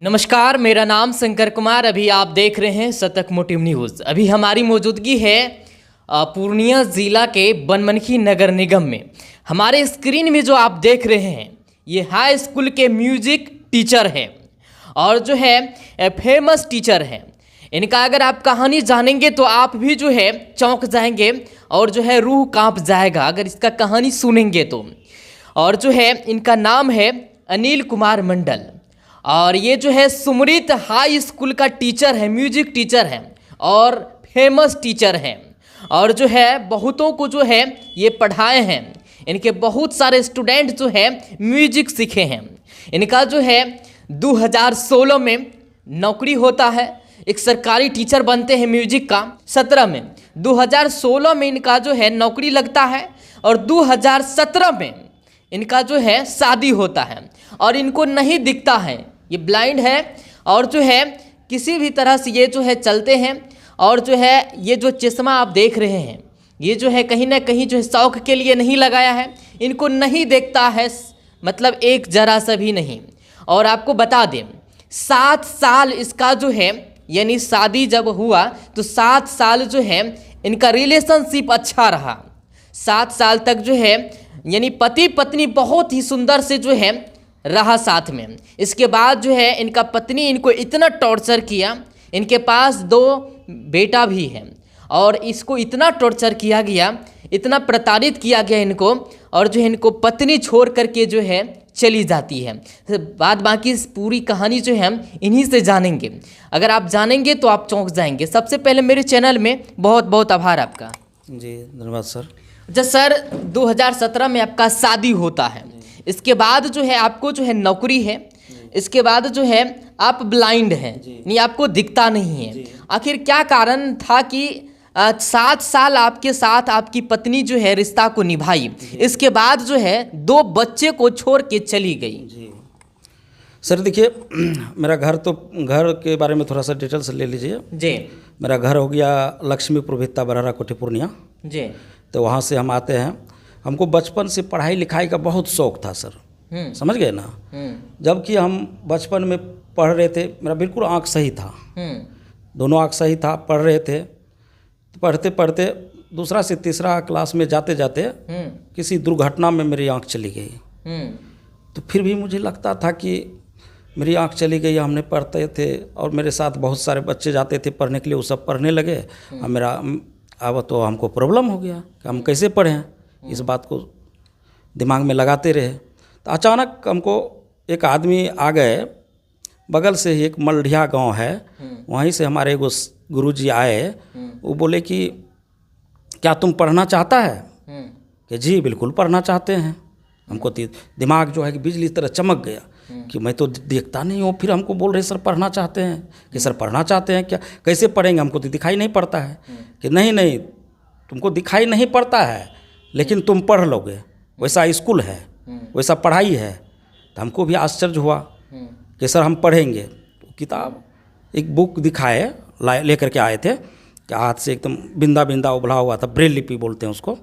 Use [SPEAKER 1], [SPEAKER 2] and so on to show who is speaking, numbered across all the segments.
[SPEAKER 1] नमस्कार, मेरा नाम शंकर कुमार। अभी आप देख रहे हैं शतक मोटिव न्यूज़। अभी हमारी मौजूदगी है पूर्णिया ज़िला के बनमनखी नगर निगम में। हमारे स्क्रीन में जो आप देख रहे हैं ये हाई स्कूल के म्यूजिक टीचर हैं और जो है फेमस टीचर हैं। इनका अगर आप कहानी जानेंगे तो आप भी जो है चौंक जाएंगे और जो है रूह कांप जाएगा अगर इसका कहानी सुनेंगे तो। और जो है इनका नाम है अनिल कुमार मंडल और ये जो है सुमृत हाई स्कूल का टीचर है, म्यूजिक टीचर है और फेमस टीचर हैं और जो है बहुतों को जो है ये पढ़ाए हैं। इनके बहुत सारे स्टूडेंट जो है म्यूजिक सीखे हैं। इनका जो है 2016 में नौकरी होता है, एक सरकारी टीचर बनते हैं म्यूजिक का। 17 में 2016 में इनका जो है नौकरी लगता है और 2017 में इनका जो है शादी होता है और इनको नहीं दिखता है, ये ब्लाइंड है और जो है किसी भी तरह से ये जो है चलते हैं। और जो है ये जो चश्मा आप देख रहे हैं ये जो है कहीं ना कहीं जो है शौक के लिए नहीं लगाया है, इनको नहीं देखता है, मतलब एक जरा सा भी नहीं। और आपको बता दें 7 साल इसका जो है यानी शादी जब हुआ तो 7 साल जो है इनका रिलेशनशिप अच्छा रहा। 7 साल तक जो है यानी पति पत्नी बहुत ही सुंदर से जो है रहा साथ में। इसके बाद जो है इनका पत्नी इनको इतना टॉर्चर किया, इनके पास 2 बेटा भी हैं और इसको इतना टॉर्चर किया गया, इतना प्रताड़ित किया गया इनको और जो है इनको पत्नी छोड़ करके जो है चली जाती है। तो बाद बाकी पूरी कहानी जो है हम इन्हीं से जानेंगे। अगर आप जानेंगे तो आप चौंक जाएंगे। सबसे पहले मेरे चैनल में बहुत बहुत आभार आपका।
[SPEAKER 2] जी धन्यवाद सर।
[SPEAKER 1] अच्छा सर, 2017 में आपका शादी होता है, इसके बाद जो है आपको जो है नौकरी है, इसके बाद जो है आप ब्लाइंड हैं, नहीं आपको दिखता नहीं है। आखिर क्या कारण था कि 7 साल आपके साथ आपकी पत्नी जो है रिश्ता को निभाई, इसके बाद जो है 2 बच्चे को छोड़ के चली गई?
[SPEAKER 2] जी सर देखिए, मेरा घर के बारे में थोड़ा सा डिटेल्स ले लीजिए।
[SPEAKER 1] जी।
[SPEAKER 2] मेरा घर हो गया लक्ष्मीपुर भित्ता बरहरा कोठी पूर्णिया।
[SPEAKER 1] जी।
[SPEAKER 2] तो वहाँ से हम आते हैं। हमको बचपन से पढ़ाई लिखाई का बहुत शौक था सर, समझ गए ना। जबकि हम बचपन में पढ़ रहे थे, मेरा बिल्कुल आँख सही था, दोनों आँख सही था, पढ़ रहे थे। पढ़ते पढ़ते दूसरा से तीसरा क्लास में जाते जाते किसी दुर्घटना में मेरी आँख चली गई। तो फिर भी मुझे लगता था कि मेरी आँख चली गई, हमने पढ़ते थे और मेरे साथ बहुत सारे बच्चे जाते थे पढ़ने के लिए, वो सब पढ़ने लगे। अब तो हमको प्रॉब्लम हो गया कि हम कैसे पढ़ें, इस बात को दिमाग में लगाते रहे। तो अचानक हमको एक आदमी आ गए, बगल से ही एक मलढिया गांव है, वहीं से हमारे एगो गुरुजी आए। वो बोले कि क्या तुम पढ़ना चाहता है? कि जी बिल्कुल पढ़ना चाहते हैं। हमको दिमाग जो है कि बिजली तरह चमक गया कि मैं तो देखता नहीं हूँ। फिर हमको बोल रहे सर पढ़ना चाहते हैं, कि सर पढ़ना चाहते हैं क्या, कैसे पढ़ेंगे, हमको तो दिखाई नहीं पड़ता है। कि नहीं तुमको दिखाई नहीं पड़ता है लेकिन तुम पढ़ लोगे, वैसा स्कूल है, वैसा पढ़ाई है। तो हमको भी आश्चर्य हुआ कि सर हम पढ़ेंगे। तो किताब एक बुक दिखाए, लेकर के आए थे कि हाथ से एकदम बिंदा बिंदा उभला हुआ था, ब्रेल लिपि बोलते हैं उसको,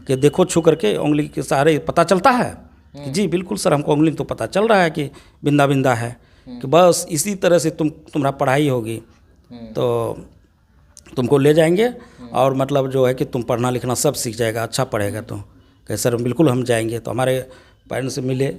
[SPEAKER 2] कि देखो छू करके उंगली के सहारे पता चलता है। कि जी बिल्कुल सर, हमको उंगली तो पता चल रहा है कि बिंदा बिंदा है, कि बस इसी तरह से तुम्हारा पढ़ाई होगी तो तुमको ले जाएंगे और मतलब जो है कि तुम पढ़ना लिखना सब सीख जाएगा, अच्छा पढ़ेगा। तो कहे सर बिल्कुल हम जाएंगे। तो हमारे पेरेंट्स से मिले,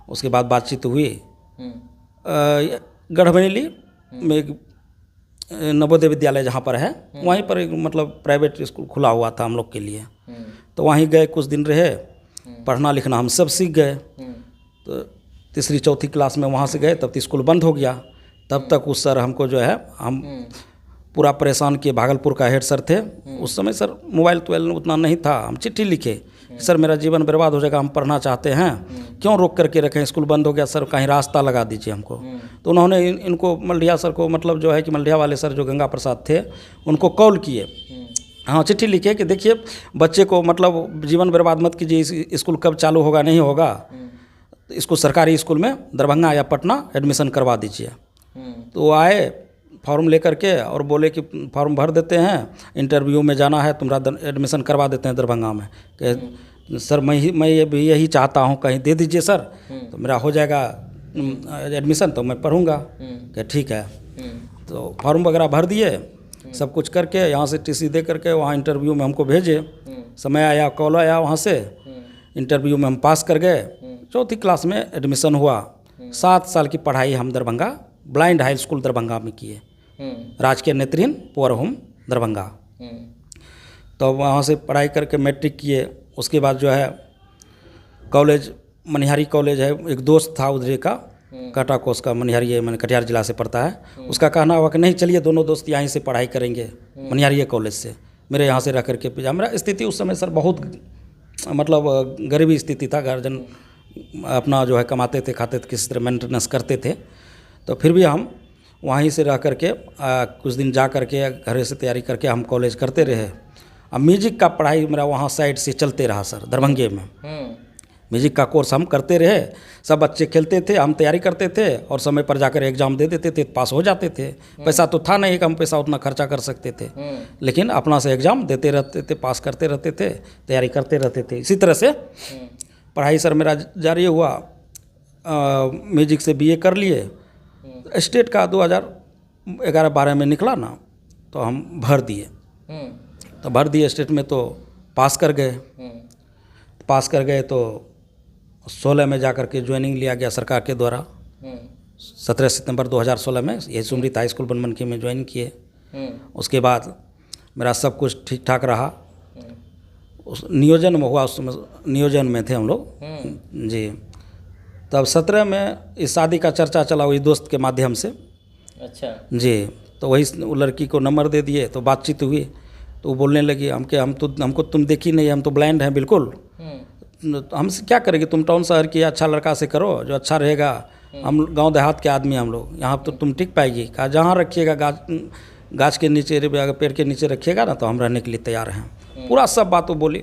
[SPEAKER 2] उसके बाद बातचीत हुई। गढ़बरेली में एक नवोदय विद्यालय जहाँ पर है, वहीं पर एक मतलब प्राइवेट स्कूल खुला हुआ था हम लोग के लिए। तो वहीं गए, कुछ दिन रहे, पढ़ना लिखना हम सब सीख गए। तो तीसरी चौथी क्लास में वहाँ से गए, तब तो स्कूल बंद हो गया। तब तक उस सर हमको जो है हम पूरा परेशान किए। भागलपुर का हेड सर थे उस समय। सर मोबाइल उतना नहीं था, हम चिट्ठी लिखे, सर मेरा जीवन बर्बाद हो जाएगा, हम पढ़ना चाहते हैं, क्यों रोक करके रखें, स्कूल बंद हो गया सर, कहीं रास्ता लगा दीजिए हमको। तो उन्होंने इनको मलढिया सर को, मतलब जो है कि मलढिया वाले सर जो गंगा प्रसाद थे, उनको कॉल किए, हाँ चिट्ठी लिखे कि देखिए बच्चे को मतलब जीवन बर्बाद मत कीजिए, स्कूल कब चालू होगा नहीं होगा, इसको सरकारी स्कूल में दरभंगा या पटना एडमिशन करवा दीजिए। तो वो आए फॉर्म लेकर के और बोले कि फॉर्म भर देते हैं, इंटरव्यू में जाना है, तुम्हारा एडमिशन करवा देते हैं दरभंगा में। कि सर मैं यही चाहता हूँ, कहीं दे दीजिए सर, तो मेरा हो जाएगा एडमिशन तो मैं पढ़ूंगा। कि ठीक है। तो फॉर्म वगैरह भर दिए, सब कुछ करके यहाँ से टीसी दे करके वहाँ इंटरव्यू में हमको भेजे। समय आया, कॉल आया वहाँ से, इंटरव्यू में हम पास कर गए। चौथी क्लास में एडमिशन हुआ। 7 साल की पढ़ाई हम Darbhanga blind high school Darbhanga में किए, राजकीय नेत्रहीन पुअर होम दरभंगा। तो वहाँ से पढ़ाई करके मैट्रिक किए। उसके बाद जो है कॉलेज, मनिहारी कॉलेज है, एक दोस्त था उधर का, काटा कोस का, मनिहारी मैंने कटिहार जिला से पढ़ता है। उसका कहना हुआ कि नहीं चलिए दोनों दोस्त यहीं से पढ़ाई करेंगे मनिहारी कॉलेज से। मेरे यहाँ से रह करके भेजा। मेरा स्थिति उस समय सर बहुत मतलब गरीबी स्थिति था। गार्जियन अपना जो है कमाते थे, खाते थे, किसी तरह मेंटेनेंस करते थे। तो फिर भी हम वहीं से रह करके कुछ दिन जा करके घर से तैयारी करके हम कॉलेज करते रहे। अब म्यूजिक का पढ़ाई मेरा वहाँ साइड से चलते रहा सर, दरभंगे में। म्यूजिक का कोर्स हम करते रहे। सब बच्चे खेलते थे, हम तैयारी करते थे और समय पर जाकर एग्ज़ाम दे देते थे, पास हो जाते थे। पैसा तो था नहीं कि हम पैसा उतना खर्चा कर सकते थे, लेकिन अपना से एग्ज़ाम देते रहते थे, पास करते रहते थे, तैयारी करते रहते थे। इसी तरह से पढ़ाई सर मेरा जारी हुआ। म्यूजिक से बीए कर लिए। स्टेट का 2011-12 में निकला ना, तो हम भर दिए। तो भर दिए स्टेट में, तो पास कर गए। तो 16 में जाकर के ज्वाइनिंग लिया गया सरकार के द्वारा। 17 सितंबर 2016 में ये सुमृत हाई स्कूल बनमनखी में ज्वाइन किए। उसके बाद मेरा सब कुछ ठीक ठाक रहा। उस नियोजन में हुआ, उस नियोजन में थे हम लोग जी। तब 17 में इस शादी का चर्चा चला वही दोस्त के माध्यम से। अच्छा जी। तो वही वो लड़की को नंबर दे दिए, तो बातचीत हुई। तो वो बोलने लगी हमको तुम देखी नहीं, हम तो ब्लाइंड हैं बिल्कुल, हमसे क्या करेगी, तुम टाउन शहर की अच्छा लड़का से करो जो अच्छा रहेगा। हम गांव देहात के आदमी हम लोग, यहाँ तो तुम टिक पाएगी। कहा जहाँ रखिएगा गाछ के नीचे, अगर पेड़ के नीचे रखिएगा ना, तो हम रहने के लिए तैयार हैं। पूरा सब बात वो बोली,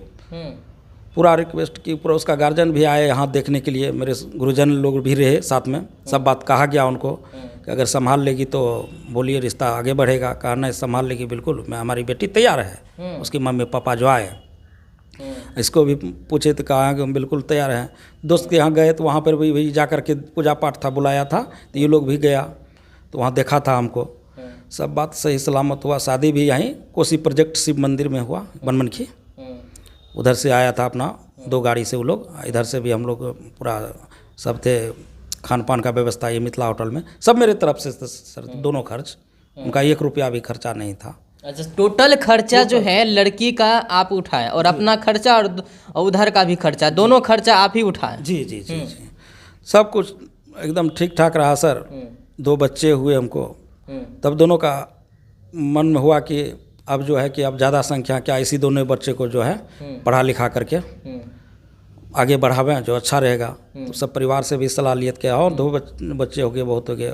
[SPEAKER 2] पूरा रिक्वेस्ट की। पूरा उसका गार्जियन भी आए यहाँ देखने के लिए, मेरे गुरुजन लोग भी रहे साथ में। सब बात कहा गया उनको कि अगर संभाल लेगी तो बोलिए रिश्ता आगे बढ़ेगा। कहा नहीं संभाल लेगी बिल्कुल, मैं हमारी बेटी तैयार है। उसकी मम्मी पापा जो आए इसको भी पूछे तो कहा कि हम बिल्कुल तैयार हैं। दोस्त के यहाँ गए तो वहाँ पर भी जा कर के पूजा पाठ था, बुलाया था, तो ये लोग भी गया तो वहाँ देखा था हमको। सब बात सही सलामत हुआ। शादी भी यहीं कोसी प्रोजेक्ट शिव मंदिर में हुआ बनमनखी। उधर से आया था अपना 2 गाड़ी से वो लोग, इधर से भी हम लोग पूरा सब थे। खान पान का व्यवस्था ये मिथिला होटल में सब मेरे तरफ से सर, दोनों खर्च, उनका 1 रुपया भी खर्चा नहीं था। अच्छा, टोटल खर्चा जो है लड़की का आप उठाए और अपना खर्चा और उधर का भी खर्चा, दोनों खर्चा आप ही उठाए? जी जी जी जी। सब कुछ एकदम ठीक ठाक रहा सर। 2 बच्चे हुए हमको। तब दोनों का मन में हुआ कि अब जो है कि अब ज़्यादा संख्या क्या, इसी दोनों बच्चे को जो है पढ़ा लिखा करके आगे बढ़ावें जो अच्छा रहेगा। तो सब परिवार से भी सलाह लिए कि और 2 बच्चे हो गए, बहुत हो गए।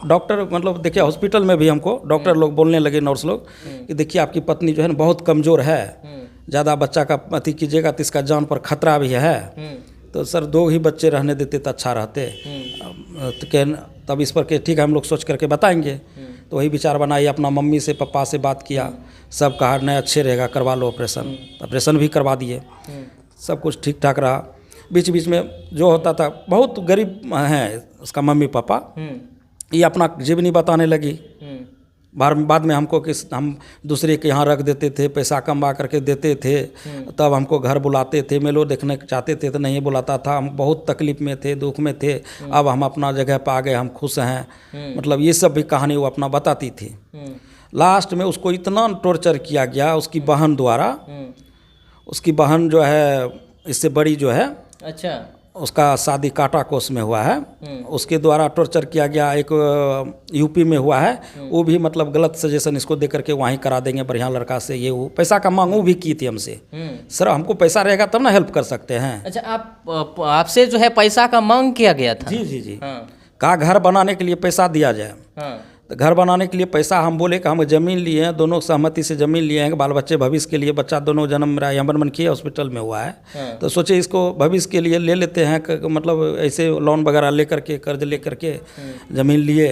[SPEAKER 2] डॉक्टर मतलब देखिए हॉस्पिटल में भी हमको डॉक्टर लोग बोलने लगे, नर्स लोग, कि देखिए आपकी पत्नी जो है ना बहुत कमज़ोर है, ज़्यादा बच्चा का अति कीजिएगा तो इसका जान पर खतरा भी है। तो सर 2 ही बच्चे रहने देते तो अच्छा रहते। तो तब इस पर के ठीक है हम लोग सोच करके बताएंगे। तो वही विचार बनाई, अपना मम्मी से पापा से बात किया, सब कहा नहीं अच्छे रहेगा, करवा लो ऑपरेशन। ऑपरेशन भी करवा दिए। सब कुछ ठीक ठाक रहा। बीच बीच में जो होता था, बहुत गरीब हैं उसका मम्मी पापा, ये अपना जीवनी बताने लगी। बाद में हमको कि हम दूसरे के यहाँ रख देते थे, पैसा कमा करके देते थे, तब हमको घर बुलाते थे, मेलो देखने चाहते थे तो नहीं बुलाता था। हम बहुत तकलीफ में थे, दुख में थे। अब हम अपना जगह पर आ गए, हम खुश हैं। मतलब ये सब भी कहानी वो अपना बताती थी। लास्ट में उसको इतना टॉर्चर किया गया उसकी बहन द्वारा। उसकी बहन जो है इससे बड़ी जो है, अच्छा, उसका शादी काटा कोस में हुआ है, उसके द्वारा टॉर्चर किया गया। एक यूपी में हुआ है, वो भी मतलब गलत सजेशन इसको दे करके वहीं करा देंगे बढ़िया लड़का से, ये वो पैसा का मांग वो भी की थी हमसे। सर हमको पैसा रहेगा तब ना हेल्प कर सकते हैं। अच्छा, आपसे जो है पैसा का मांग किया गया था? जी जी जी। कहा घर बनाने के लिए पैसा दिया जाए। तो घर बनाने के लिए पैसा हम बोले कि हम ज़मीन लिए हैं, दोनों सहमति से ज़मीन लिए हैं, बाल बच्चे भविष्य के लिए, बच्चा दोनों जन्म मेरा यहाँ बनमनखी हॉस्पिटल में हुआ है। तो सोचे इसको भविष्य के लिए ले लेते हैं, मतलब ऐसे लोन वगैरह ले करके, कर्ज ले करके ज़मीन लिए।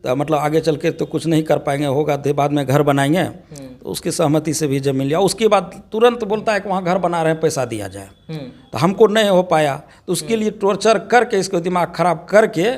[SPEAKER 2] तो मतलब आगे चल के तो कुछ नहीं कर पाएंगे, होगा तो बाद में घर बनाएंगे, तो उसकी सहमति से भी ज़मीन लिया। उसके बाद तुरंत बोलता है कि वहाँ घर बना रहे हैं, पैसा दिया जाए। तो हमको नहीं हो पाया, तो उसके लिए टॉर्चर करके इसको दिमाग खराब करके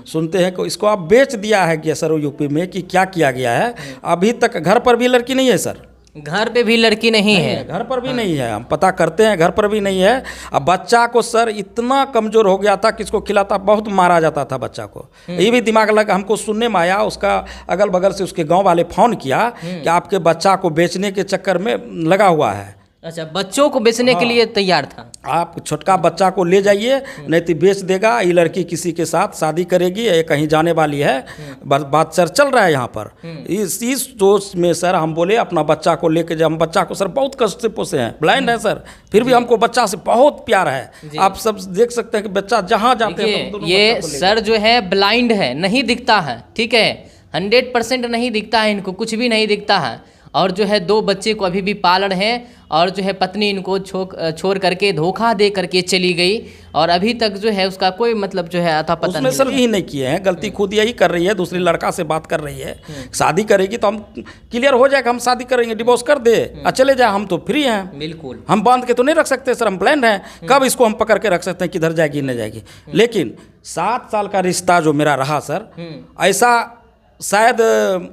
[SPEAKER 2] सुनते हैं कि इसको आप बेच दिया है कि सर यूपी में, कि क्या किया गया है। अभी तक घर पर भी लड़की नहीं है सर,
[SPEAKER 1] घर पे भी लड़की नहीं है,
[SPEAKER 2] घर पर भी नहीं है। हम पता करते हैं, घर पर भी नहीं है। अब बच्चा को सर इतना कमज़ोर हो गया था कि इसको खिलाता बहुत मारा जाता था बच्चा को। ये भी दिमाग लगा, हमको सुनने में आया, उसका अगल बगल से उसके गांव वाले फ़ोन किया कि आपके बच्चा को बेचने के चक्कर में लगा हुआ है।
[SPEAKER 1] अच्छा, बच्चों को बेचने के लिए तैयार था। आप
[SPEAKER 2] छोटका बच्चा को ले जाइए, नहीं तो बेच देगा, ये लड़की किसी के साथ शादी करेगी, ये कहीं जाने वाली है। बात सर चल रहा है यहाँ पर। इस सोच में सर हम बोले अपना बच्चा को लेके जाए। हम बच्चा को सर बहुत कष्ट से पोसे हैं, ब्लाइंड है सर, फिर भी हमको बच्चा से बहुत प्यार है। आप सब देख सकते हैं कि बच्चा जहाँ जाते हैं,
[SPEAKER 1] ये सर जो है ब्लाइंड है, नहीं दिखता है, ठीक है, 100% नहीं दिखता है, इनको कुछ भी नहीं दिखता है। और जो है 2 बच्चे को अभी भी पाल रहे हैं, और जो है पत्नी इनको छोड़ करके धोखा दे करके चली गई, और अभी तक जो है उसका कोई मतलब जो है अता पता नहीं।
[SPEAKER 2] सर यही नहीं किए हैं, गलती खुद यही कर रही है, दूसरे लड़का से बात कर रही है। शादी करेगी तो हम क्लियर हो जाएगा, हम शादी करेंगे, डिवोर्स कर दे चले जाए, हम तो फ्री हैं।
[SPEAKER 1] बिल्कुल,
[SPEAKER 2] हम बांध के तो नहीं रख सकते सर, हम प्लान हैं। कब इसको हम पकड़ के रख सकते हैं किधर जाएगी नहीं जाएगी। लेकिन 7 साल का रिश्ता जो मेरा रहा सर, ऐसा शायद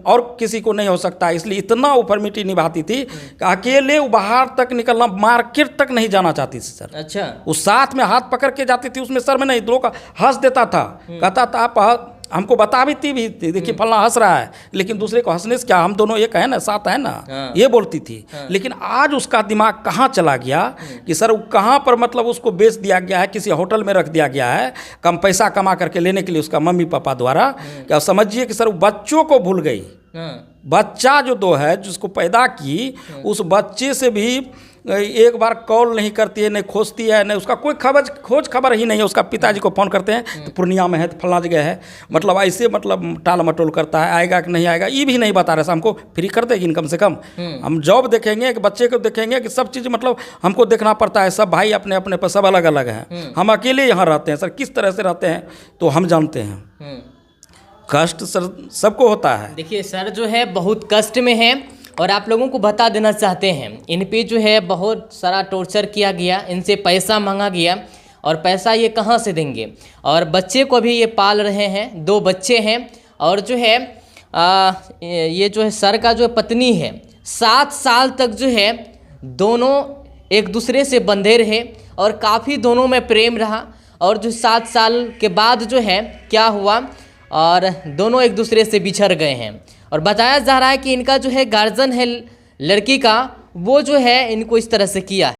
[SPEAKER 2] और किसी को नहीं हो सकता। इसलिए इतना ऊपर मिट्टी निभाती थी कि अकेले वो बाहर तक निकलना, मार्केट तक नहीं जाना चाहती थी सर।
[SPEAKER 1] अच्छा,
[SPEAKER 2] उस साथ में हाथ पकड़ के जाती थी, उसमें सर में नहीं, लोग हंस देता था, कहता था आप हमको बता भी थी देखिए फलना हंस रहा है, लेकिन दूसरे को हंसने से क्या, हम दोनों एक है ना, साथ है ना। ये बोलती थी। लेकिन आज उसका दिमाग कहाँ चला गया कि सर वो कहाँ पर मतलब उसको बेच दिया गया है, किसी होटल में रख दिया गया है, कम पैसा कमा करके लेने के लिए उसका मम्मी पापा द्वारा। क्या समझिए कि सर वो बच्चों को भूल गई। बच्चा जो 2 है जिसको पैदा की, उस बच्चे से भी एक बार कॉल नहीं करती है, नहीं खोजती है, नहीं उसका कोई खोज खबर ही नहीं है। उसका पिताजी को फ़ोन करते हैं तो पूर्णिया में है, तो फलना जगह है, मतलब ऐसे मतलब टाल मटोल करता है, आएगा कि नहीं आएगा ये भी नहीं बता रहा। हमको फ्री कर देगी कम से कम, हम जॉब देखेंगे कि बच्चे को देखेंगे, कि सब चीज़ मतलब हमको देखना पड़ता है। सब भाई अपने अपने पर सब अलग अलग हैं, हम अकेले यहाँ रहते हैं सर। किस तरह से रहते हैं तो हम जानते हैं। कष्ट सर सबको होता है।
[SPEAKER 1] देखिए सर जो है बहुत कष्ट में है, और आप लोगों को बता देना चाहते हैं, इन पे जो है बहुत सारा टॉर्चर किया गया, इनसे पैसा मांगा गया, और पैसा ये कहाँ से देंगे। और बच्चे को भी ये पाल रहे हैं, 2 बच्चे हैं। और जो है ये जो है सर का जो पत्नी है, 7 साल तक जो है दोनों एक दूसरे से बंधे रहे, और काफ़ी दोनों में प्रेम रहा। और जो 7 साल के बाद जो है क्या हुआ, और दोनों एक दूसरे से बिछड़ गए हैं। और बताया जा रहा है कि इनका जो है गार्जियन है लड़की का, वो जो है इनको इस तरह से किया है।